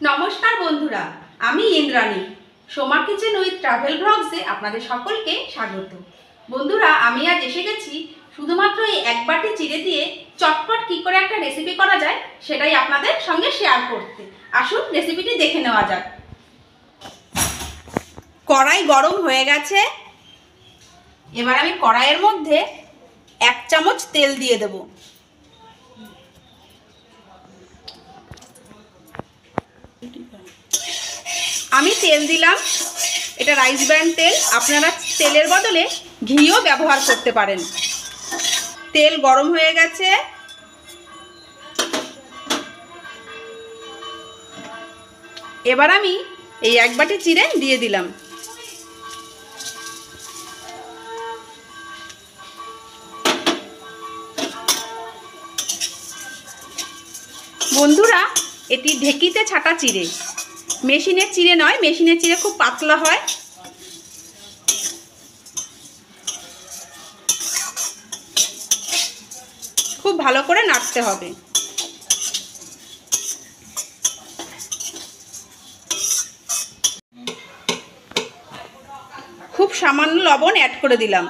নমস্কার বন্ধুরা, আমি Indrani. Soma kitchen with travel ব্লগসে আপনাদের সকলকে স্বাগত। বন্ধুরা, আমি আজ এসে গেছি শুধুমাত্র এই এক বাটি চিড়ে দিয়ে চটপট কী করে একটা রেসিপি করা যায় সেটাই আপনাদের সঙ্গে শেয়ার করতে। আসুন রেসিপিটি দেখে নেওয়া যাক। কড়াই গরম হয়ে গেছে। এবার আমি কড়াইয়ের মধ্যে 1 চামচ তেল দিয়ে দেব। আমি তেল দিলাম, এটা রাইস ব্র্যান্ড তেল। আপনারা তেলের বদলে ঘিও ব্যবহার করতে পারেন। তেল গরম হয়ে গেছে। এবার আমি এই এক বাটি চিড়ে দিয়ে দিলাম। বন্ধুরা, এটি ঢেকিতে ছাটা চিড়ে, মেশিনের চিড়ে নয়। মেশিনের চিড়ে খুব পাতলা হয়। খুব ভালো করে নাড়তে হবে। খুব সামান্য লবণ অ্যাড করে দিলাম।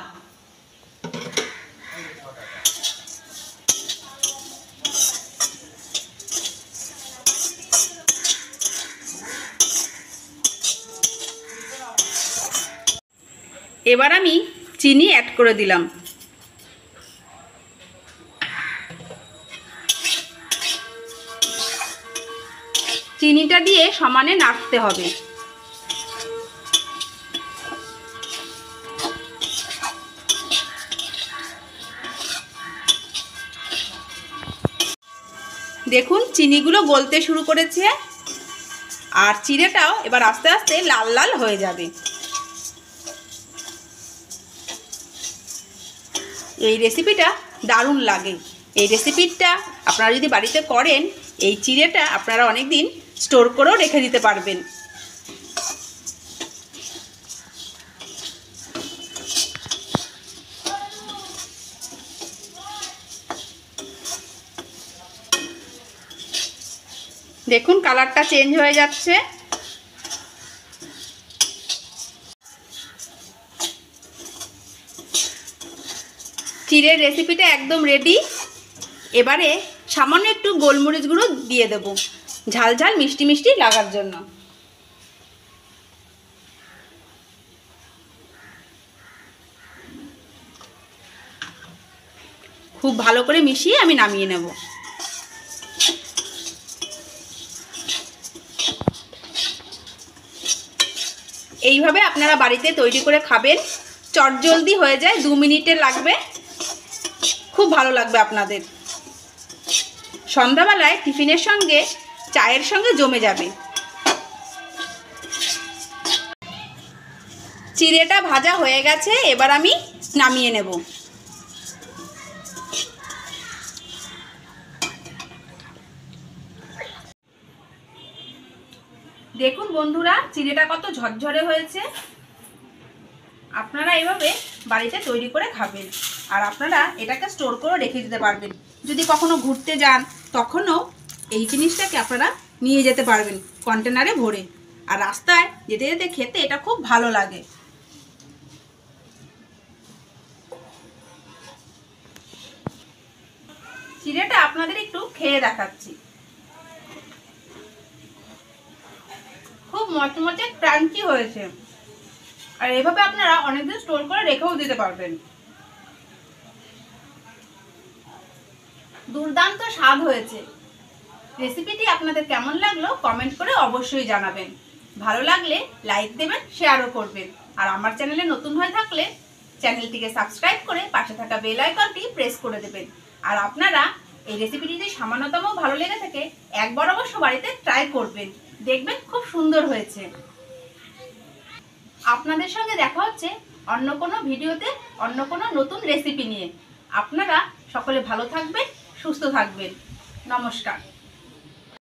এবার আমি চিনি অ্যাড করে দিলাম। চিনিটা দিয়ে সমানে নাড়তে হবে। দেখুন, চিনিগুলো গলতে শুরু করেছে আর চিড়েটাও এবার আস্তে আস্তে লাল লাল হয়ে যাবে। এই রেসিপিটা দারুণ লাগে। এই রেসিপিটা আপনারা যদি বাড়িতে করেন, এই চিড়েটা আপনারা অনেক দিন স্টোর করেও রেখে দিতে পারবেন। দেখুন, কালারটা চেঞ্জ হয়ে যাচ্ছে। চিড়ের রেসিপিটা একদম রেডি। এবারে সামান্য একটু গোলমরিচ গুঁড়ো দিয়ে দেব, ঝাল ঝাল মিষ্টি মিষ্টি লাগার জন্য। খুব ভালো করে মিশিয়ে আমি নামিয়ে নেব। এইভাবে আপনারা বাড়িতে তৈরি করে খাবেন। চটজলদি হয়ে যায়, 2 মিনিটে লাগবে। খুব ভালো লাগবে আপনাদের। সন্ধ্যাবেলায় টিফিনের সঙ্গে, চায়ের সঙ্গে জমে যাবে। চিড়েটা ভাজা হয়ে গেছে, এবার আমি নামিয়ে নেব। দেখুন বন্ধুরা, চিড়েটা কত ঝরঝরে হয়েছে। আপনারা এভাবে বাড়িতে তৈরি করে খাবেন আর আপনারা এটাকে স্টোর করে রেখে দিতে পারবেন। যদি কখনো ঘুরতে যান, তখনও এই জিনিসটাকে আপনারা নিয়ে যেতে পারবেন কন্টেনারে ভরে। আর রাস্তায় যেতে যেতে খেতে এটা খুব ভালো লাগে। চিড়েটা আপনাদের একটু খেয়ে দেখাচ্ছি। খুব মচমচে ক্রাঞ্চি হয়েছে। আর এভাবে আপনারা অনেকদিন স্টোর করে রেখেও দিতে পারবেন। দুর্দান্ত স্বাদ হয়েছে। রেসিপিটি আপনাদের কেমন লাগলো কমেন্ট করে অবশ্যই জানাবেন। ভালো লাগলে লাইক দেবেন, শেয়ারও করবেন। আর আমার চ্যানেলে নতুন হয়ে থাকলে চ্যানেলটিকে সাবস্ক্রাইব করে পাশে থাকা বেল আইকনটি প্রেস করে দেবেন। আর আপনারা এই রেসিপিটি যদি সামান্যতম ভালো লেগে থাকে, একবার অবশ্য বাড়িতে ট্রাই করবেন, দেখবেন খুব সুন্দর হয়েছে। আপনাদের সঙ্গে দেখা হচ্ছে অন্য কোনো ভিডিওতে, অন্য কোনো নতুন রেসিপি নিয়ে। আপনারা সকলে ভালো থাকবেন, সুস্থ থাকবেন। নমস্কার।